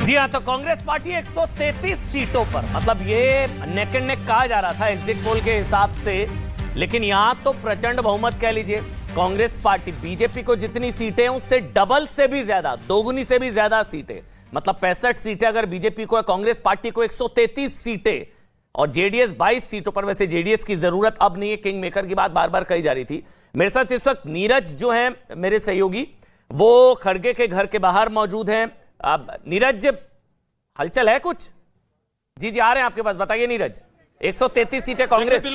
जी हाँ, तो कांग्रेस पार्टी 133 सीटों पर, मतलब ये नेक एंड नेक कहा जा रहा था एग्जिट पोल के हिसाब से, लेकिन यहां तो प्रचंड बहुमत कह लीजिए। कांग्रेस पार्टी बीजेपी को जितनी सीटें हैं उससे डबल से भी ज्यादा, दोगुनी से भी ज्यादा सीटें, मतलब 65 सीटें अगर बीजेपी को है, कांग्रेस पार्टी को 133 सीटें और जेडीएस 22 सीटों पर। वैसे जेडीएस की जरूरत अब नहीं है, किंग मेकर की बात बार बार कही जा रही थी। मेरे साथ इस वक्त नीरज जो है मेरे सहयोगी, वो खड़गे के घर के बाहर मौजूद हैं। अब नीरज, हलचल है कुछ? जी आ रहे हैं आपके पास, बताइए नीरज। 133 सीटें कांग्रेस।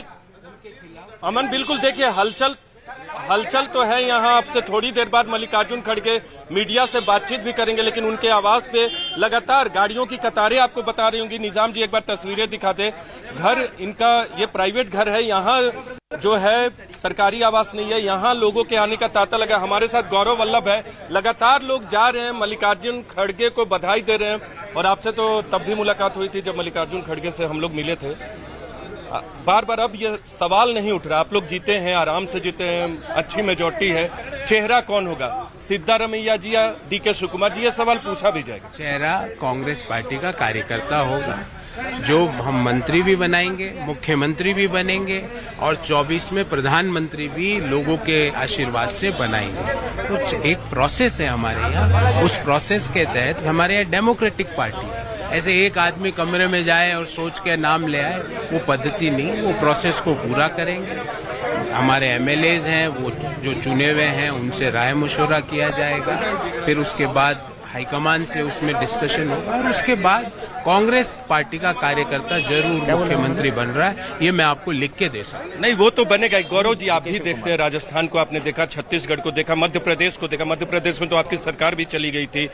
अमन, बिल्कुल देखिए, हलचल तो है यहाँ। आपसे थोड़ी देर बाद मल्लिकार्जुन खड़गे मीडिया से बातचीत भी करेंगे, लेकिन उनके आवास पे लगातार गाड़ियों की कतारें आपको बता रही होंगी। निजाम जी, एक बार तस्वीरें दिखा दे। घर इनका ये प्राइवेट घर है, यहाँ जो है सरकारी आवास नहीं है। यहाँ लोगों के आने का तांता लगा। हमारे साथ गौरव वल्लभ है। लगातार लोग जा रहे हैं, मल्लिकार्जुन खड़गे को बधाई दे रहे हैं। और आपसे तो तब भी मुलाकात हुई थी जब मल्लिकार्जुन खड़गे से हम लोग मिले थे। बार बार अब ये सवाल नहीं उठ रहा। आप लोग जीते हैं, आराम से जीते हैं, अच्छी मेजोरिटी है। चेहरा कौन होगा, सिद्धारमैया जी या डीके सुकुमार जी, ये सवाल पूछा भी जाएगा। चेहरा कांग्रेस पार्टी का कार्यकर्ता होगा, जो हम मंत्री भी बनाएंगे, मुख्यमंत्री भी बनेंगे और 24 में प्रधानमंत्री भी लोगों के आशीर्वाद से बनाएंगे। कुछ एक प्रोसेस है हमारे यहाँ, उस प्रोसेस के तहत हमारे यहाँ डेमोक्रेटिक पार्टी है। ऐसे एक आदमी कमरे में जाए और सोच के नाम ले आए, वो पद्धति नहीं। वो प्रोसेस को पूरा करेंगे। हमारे एमएलएज हैं, वो जो चुने हुए हैं, उनसे राय मशवरा किया जाएगा। फिर उसके बाद हाईकमान से उसमें डिस्कशन होगा और उसके बाद कांग्रेस पार्टी का कार्यकर्ता जरूर मुख्यमंत्री बन रहा है, ये मैं आपको लिख के दे सकता। नहीं, वो तो बनेगा। गौरव जी, आप भी देखते हैं, राजस्थान को आपने देखा, छत्तीसगढ़ को देखा, मध्य प्रदेश को देखा। मध्य प्रदेश में तो आपकी सरकार भी चली गई थी।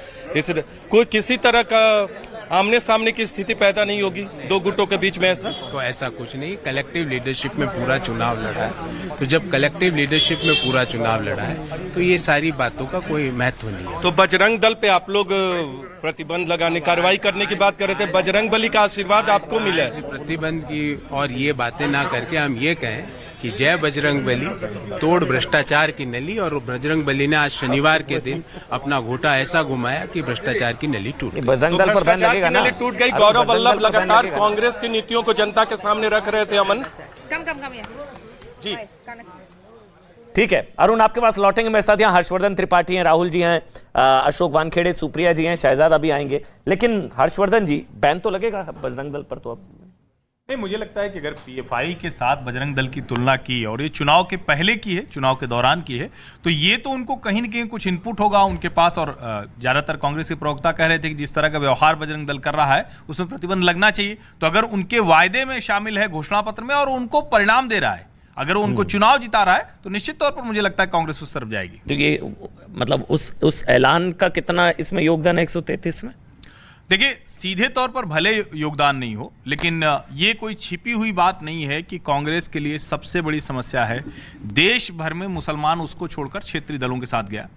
कोई किसी तरह का आमने सामने की स्थिति पैदा नहीं होगी दो गुटों के बीच में? ऐसा कुछ नहीं। कलेक्टिव लीडरशिप में पूरा चुनाव लड़ा है, तो जब कलेक्टिव लीडरशिप में पूरा चुनाव लड़ा है तो ये सारी बातों का कोई महत्व नहीं है। तो बजरंग दल पे आप लोग प्रतिबंध लगाने, कार्रवाई करने की बात कर रहे थे, बजरंग बली का आशीर्वाद आपको मिला है? प्रतिबंध की और ये बातें ना करके हम ये कहें कि जय बजरंग बली, तोड़ भ्रष्टाचार की नली। और बजरंग बली ने आज शनिवार के दिन अपना घोटा ऐसा घुमाया कि भ्रष्टाचार की नली टूट गई। बजरंग दल पर बैन लगेगा ना? नली टूट गई। गौरव वल्लभ लगातार कांग्रेस की नीतियों को जनता के सामने रख रहे थे। अमन जी, ठीक है। अरुण, आपके पास लौटेंगे। मेरे साथ यहाँ हर्षवर्धन त्रिपाठी हैं, राहुल जी हैं, अशोक वानखेड़े, सुप्रिया जी हैं, शहजाद अभी आएंगे। लेकिन हर्षवर्धन जी, बैन तो लगेगा बजरंग दल पर? तो अब नहीं, मुझे लगता है कि अगर पीएफआई के साथ बजरंग दल की तुलना की और ये चुनाव के पहले की है, चुनाव के दौरान की है, तो ये तो उनको कहीं न कहीं कुछ इनपुट होगा उनके पास। और ज्यादातर कांग्रेस के प्रवक्ता कह रहे थे कि जिस तरह का व्यवहार बजरंग दल कर रहा है उसमें प्रतिबंध लगना चाहिए। तो अगर उनके वायदे में शामिल है, घोषणा पत्र में, और उनको परिणाम दे रहा है, अगर वो उनको चुनाव जिता रहा है, तो निश्चित तौर पर मुझे लगता है कांग्रेस उस तरफ जाएगी। तो ये मतलब उस ऐलान का कितना इसमें योगदान है 133 में? देखिए, सीधे तौर पर भले योगदान नहीं हो, लेकिन ये कोई छिपी हुई बात नहीं है कि कांग्रेस के लिए सबसे बड़ी समस्या है देश भर में मुसलमान उसको छोड़कर क्षेत्रीय दलों के साथ गया।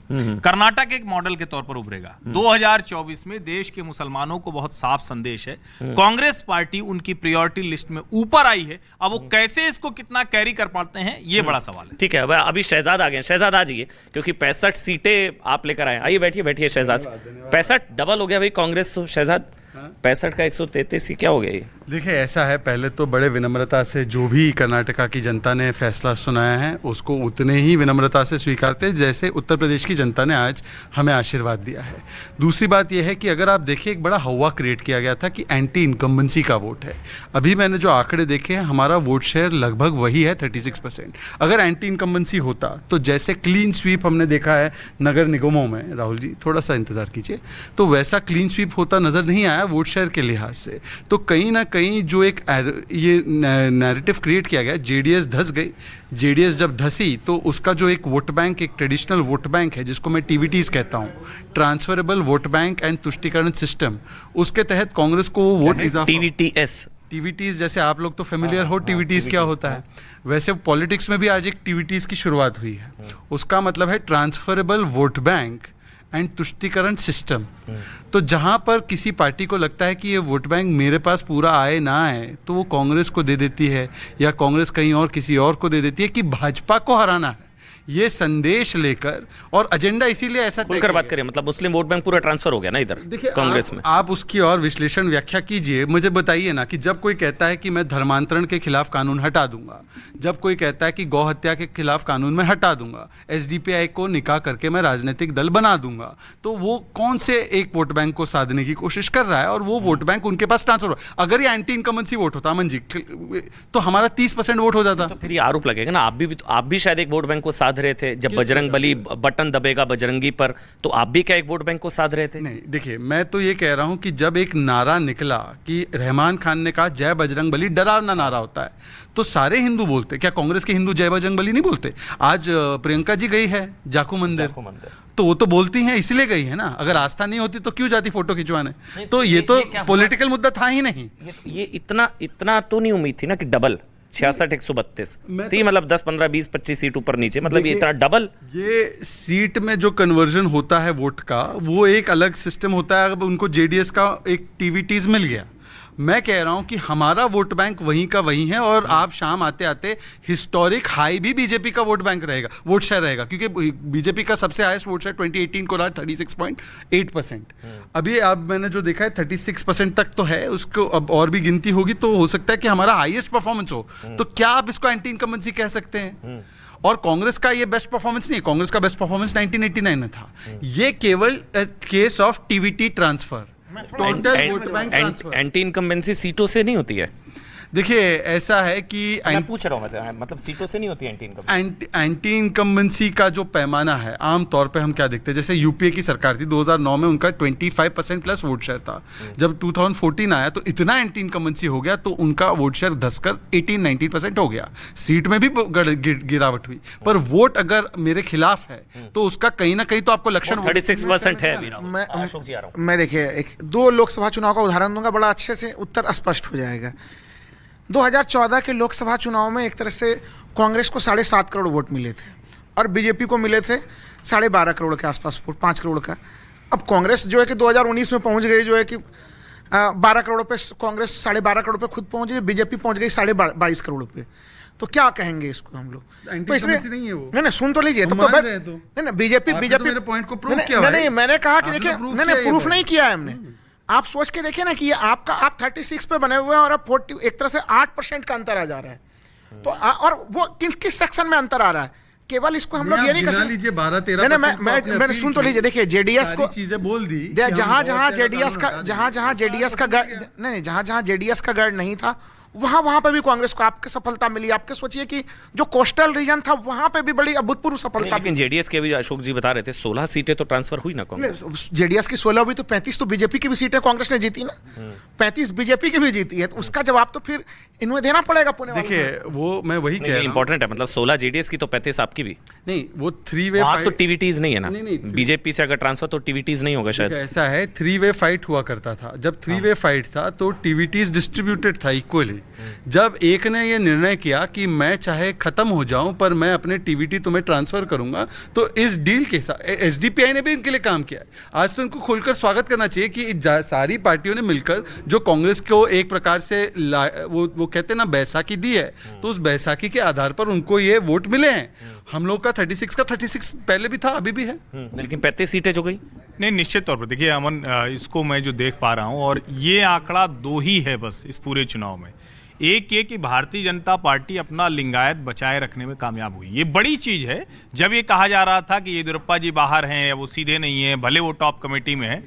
कर्नाटक एक मॉडल के तौर पर उभरेगा। 2024 में देश के मुसलमानों को बहुत साफ संदेश है। कांग्रेस पार्टी उनकी प्रायोरिटी लिस्ट में ऊपर आई है। अब वो कैसे इसको कितना कैरी कर पाते हैं, ये बड़ा सवाल है। ठीक है, अभी शहजाद आ गए। शहजाद आ जाइए, क्योंकि 65 सीटें आप लेकर आए। आइए, बैठिए शहजाद। 65 डबल हो गया भाई कांग्रेस तो। शहजाद, 65 का 133 क्या हो गया ये? देखिए, ऐसा है, पहले तो बड़े विनम्रता से जो भी कर्नाटका की जनता ने फैसला सुनाया है उसको उतने ही विनम्रता से स्वीकारते हैं जैसे उत्तर प्रदेश की जनता ने आज हमें आशीर्वाद दिया है। दूसरी बात यह है कि अगर आप देखिए, एक बड़ा हवा क्रिएट किया गया था कि एंटी इनकम्बेंसी का वोट है। अभी मैंने जो आंकड़े देखे हैं, हमारा वोट शेयर लगभग वही है, 36%। अगर एंटी इनकम्बेंसी होता तो जैसे क्लीन स्वीप हमने देखा है नगर निगमों में, राहुल जी थोड़ा सा इंतजार कीजिए, तो वैसा क्लीन स्वीप होता नजर नहीं आया वोट शेयर के लिहाज से। तो कहीं ना कहीं जो एक ये नैरेटिव क्रिएट किया गया, जेडीएस धस गई। जेडीएस जब धसी तो उसका जो एक वोट बैंक, एक ट्रेडिशनल वोट बैंक है जिसको मैं टीवीटीज कहता हूँ, ट्रांसफरेबल वोट बैंक एंड तुष्टिकरण सिस्टम, उसके तहत कांग्रेस को वोट इजाफा। टीवीटीज जैसे आप लोग तो फेमिलियर हो, टीवीटीज क्या होता है, वैसे पॉलिटिक्स में भी आज एक टीवीटीज की शुरुआत हुई है। उसका मतलब है ट्रांसफरेबल वोट बैंक एंड तुष्टिकरण सिस्टम। तो जहां पर किसी पार्टी को लगता है कि ये वोट बैंक मेरे पास पूरा आए ना आए, तो वो कांग्रेस को दे देती है या कांग्रेस कहीं और किसी और को दे देती है कि भाजपा को हराना है। ये संदेश लेकर, और एजेंडा इसीलिए ऐसा तय खुलकर किया बात करें, मतलब मुस्लिम वोट बैंक पूरा ट्रांसफर हो गया ना इधर देखिए कांग्रेस में। आप उसकी और विश्लेषण व्याख्या कीजिए। मुझे बताइए ना कि जब कोई कहता है कि मैं धर्मांतरण के खिलाफ कानून हटा दूंगा, जब कोई कहता है कि गौ हत्या के खिलाफ कानून में हटा दूंगा, एसडीपीआई को निकाह करके मैं राजनीतिक दल बना दूंगा, तो वो कौन से एक वोट बैंक को साधने की कोशिश कर रहा है, और वो वोट बैंक उनके पास ट्रांसफर हो। अगर ये एंटी इनकम्बेंसी वोट होता अमन जी, तो हमारा 30% वोट हो जाता। तो फिर ये आरोप लगेगा ना, आप भी शायद एक वोट बैंक को साध रहे थे जब बजरंग बली बटन दबेगा बजरंगी पर, तो आप भी क्या एक वोट बैंक को साध रहे थे? नहीं, देखिए मैं तो ये कह रहा हूं कि जब एक नारा निकला कि रहमान खान ने कहा जय बजरंग बली, डरावना नारा होता है, तो सारे हिंदू बोलते। क्या कांग्रेस के हिंदू जय बजरंग बली नहीं बोलते? आज प्रियंका जी गई है जाकू मंदिर, तो वो तो बोलती हैं, इसलिए गई है ना। अगर आस्था नहीं होती तो क्यों जाती फोटो खिंचवाने? तो ये तो पॉलिटिकल मुद्दा था ही नहीं। ये इतना तो नहीं उम्मीद थी ना कि डबल 66-132 थी, मतलब 10, 15, 20, 25 सीट ऊपर नीचे, मतलब ये इतना डबल। ये सीट में जो कन्वर्जन होता है वोट का, वो एक अलग सिस्टम होता है। अब उनको जेडीएस का एक टीवीटीज मिल गया। मैं कह रहा हूं कि हमारा वोट बैंक वहीं का वहीं है, और आप शाम आते आते हिस्टोरिक हाई भी बीजेपी का वोट बैंक रहेगा, वोट शेयर रहेगा, क्योंकि बीजेपी का सबसे हाईएस्ट वोट शेयर 2018 को रहा 36.8%। अभी अब मैंने जो देखा है 36% तक तो है, उसको अब और भी गिनती होगी तो हो सकता है कि हमारा हाईएस्ट परफॉर्मेंस हो। तो क्या आप इसको एंटी इनकम्बेंसी कह सकते हैं? और कांग्रेस का ये बेस्ट परफॉर्मेंस नहीं है। कांग्रेस का बेस्ट परफॉर्मेंस 1989 में था। ये केवल case of TVT transfer, total vote bank transfer. Anti incumbency सीटों से नहीं होती है। देखिए ऐसा है कि मैं पूछ रहा हूं, मतलब सीटों से नहीं होती एंटी इनकम्बेंसी। एंटी इनकम्बेंसी का जो पैमाना है, आमतौर पे हम क्या देखते हैं, जैसे यूपीए की सरकार थी 2009 में, उनका 25% प्लस वोट शेयर था। जब 2014 आया तो इतना एंटी इनकम्बेंसी हो गया तो उनका वोट शेयर धसकर 18-19% हो गया। सीट में भी गिरावट हुई, पर वोट अगर मेरे खिलाफ है तो उसका कहीं ना कहीं तो आपको लक्षण 36% है। मैं देखिए 2 लोकसभा चुनाव का उदाहरण दूंगा, बड़ा अच्छे से उत्तर स्पष्ट हो जाएगा। 2014 के लोकसभा चुनाव में एक तरह से कांग्रेस को 7.5 करोड़ वोट मिले थे और बीजेपी को मिले थे 12.5 करोड़ के आसपास वोट, 5 करोड़ का। अब कांग्रेस जो है कि 2019 में पहुंच गई, जो है कि 12 करोड़ पे कांग्रेस 12.5 करोड़ पे खुद पहुंच गई, बीजेपी पहुंच गई 22.5 करोड़ पे। तो क्या कहेंगे इसको हम लोग? तो इसमें नहीं सुन तो लीजिए, तब तो नहीं बीजेपी पॉइंट को प्रूव किया। नहीं, मैंने कहा कि देखिए, नहीं प्रूफ नहीं किया है हमने। आप सोच के देखिए ना कि ये आप 36 पे बने हुए हैं और अब 40, एक तरह से 8% का अंतर आ जा रहा है। तो और वो किस सेक्शन में अंतर आ रहा है? केवल इसको हम लोग ये नहीं कर सकते। लीजिए 12-13%। मैंने सुन तो लीजिए, देखिए जेडीएस को चीजें बोल दी, जहां जहां जेडीएस का गढ़ नहीं था, वहां पे भी कांग्रेस को आपकी सफलता मिली। आपके सोचिए कि जो कोस्टल रीजन था वहां पे भी बड़ी अभूतपूर्व सफलता। लेकिन जेडीएस के भी अशोक जी बता रहे थे 16 सीटें तो ट्रांसफर हुई ना कांग्रेस। जेडीएस की 16 हुई तो 35 तो बीजेपी की भी सीटें कांग्रेस ने जीती ना, 35 बीजेपी की भी जीती है। तो उसका जवाब तो फिर इन्हें देना पड़ेगा पुणे। देखिए वो मैं वही कह रहा हूं, इंपॉर्टेंट है, मतलब 16 जेडीएस की तो 35 आपकी भी नहीं। वो 3 वे तो टीवीटीज नहीं है ना, बीजेपी से अगर ट्रांसफर तो टीवीटीज नहीं होगा शायद। ऐसा है 3 वे फाइट हुआ करता था। जब 3 वे फाइट था तो टीवीटीज डिस्ट्रीब्यूटेड था इक्वली। जब एक ने ये निर्णय किया कि मैं चाहे खत्म हो जाऊं पर मैं अपने टीवीटी तुम्हें ट्रांसफर करूंगा, तो इस डील के साथ एसडीपीआई ने भी इनके लिए काम किया है। आज तो इनको खोलकर स्वागत करना चाहिए कि सारी पार्टियों ने मिलकर जो कांग्रेस को एक प्रकार से वो कहते हैं ना बैसाखी दी है, तो उस बैसाखी के आधार पर उनको ये वोट मिले हैं। हम लोग का 36 पहले भी था, अभी भी है, लेकिन 35 सीटें जो गई। नहीं, निश्चित तौर पर देखिए अमन, इसको मैं जो देख पा रहा हूं, और ये आंकड़ा 2 ही है बस इस पूरे चुनाव में। एक ये कि भारतीय जनता पार्टी अपना लिंगायत बचाए रखने में कामयाब हुई, ये बड़ी चीज है। जब ये कहा जा रहा था कि येदियुरप्पा जी बाहर हैं या वो सीधे नहीं है, भले वो टॉप कमेटी में है।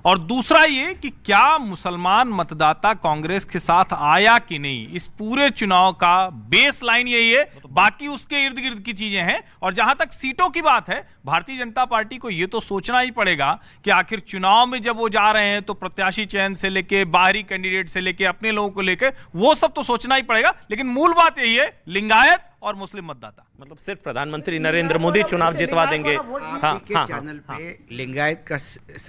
और दूसरा ये कि क्या मुसलमान मतदाता कांग्रेस के साथ आया कि नहीं, इस पूरे चुनाव का बेस लाइन यही है, बाकी उसके इर्द गिर्द की चीजें हैं। और जहां तक सीटों की बात है, भारतीय जनता पार्टी को यह तो सोचना ही पड़ेगा कि आखिर चुनाव में जब वो जा रहे हैं तो प्रत्याशी चयन से लेके बाहरी कैंडिडेट से लेके अपने लोगों को लेकर वो सब तो सोचना ही पड़ेगा। लेकिन मूल बात यही है, लिंगायत और मुस्लिम मतदाता। मतलब सिर्फ प्रधानमंत्री नरेंद्र मोदी चुनाव जितवा देंगे। हाँ, चैनल पे लिंगायत का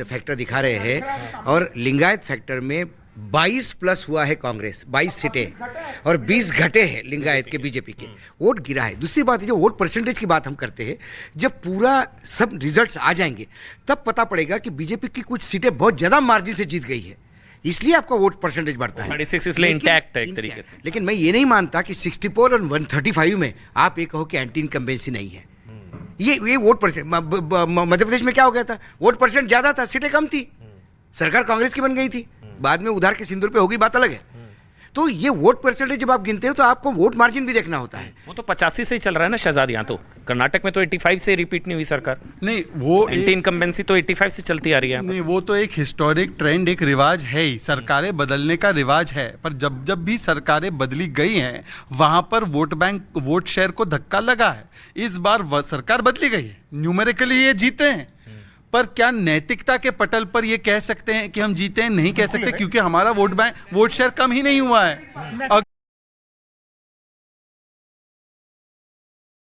फैक्टर दिखा रहे हैं, और लिंगायत फैक्टर में 22 प्लस हुआ है कांग्रेस, 22 सीटें, और 20 घटे हैं लिंगायत के बीजेपी के, वोट गिरा है। दूसरी बात है, जो वोट परसेंटेज की बात हम करते हैं, जब पूरा सब रिजल्ट्स आ जाएंगे तब पता पड़ेगा कि बीजेपी की कुछ सीटें बहुत ज्यादा मार्जिन से जीत गई है, इसलिए आपका वोट परसेंटेज बढ़ता है। 36 इसलिए इंटैक्ट है एक तरीके से। लेकिन मैं ये नहीं मानता कि 64 और 135 में आप ये कहो कि एंटी इनकम्बेंसी नहीं है। ये वोट परसेंट मध्य प्रदेश में क्या हो गया था, वोट परसेंट ज्यादा था, सीटें कम थी, सरकार कांग्रेस की बन गई थी, बाद में उधार के सिंदूर पे होगी, बात अलग है। तो ये वोट परसेंटेज जब आप गिनते हो तो आपको वोट मार्जिन भी देखना होता है। वो तो 85 से ही चल रहा है ना शहजाद, यहाँ तो कर्नाटक में तो 85 से रिपीट नहीं हुई सरकार, नहीं वो एंटी इनकम्बेंसी तो 85 से चलती आ रही है। नहीं, वो तो एक हिस्टोरिक ट्रेंड, एक रिवाज है ही, सरकारें बदलने का रिवाज है। पर जब जब भी सरकारें बदली गई हैं वहां पर वोट बैंक, वोट शेयर को धक्का लगा है। इस बार सरकार बदली गई है, न्यूमेरिकली ये जीते हैं, पर क्या नैतिकता के पटल पर ये कह सकते हैं कि हम जीते हैं? नहीं कह सकते, क्योंकि हमारा वोट बैंक, वोट शेयर कम ही नहीं हुआ है।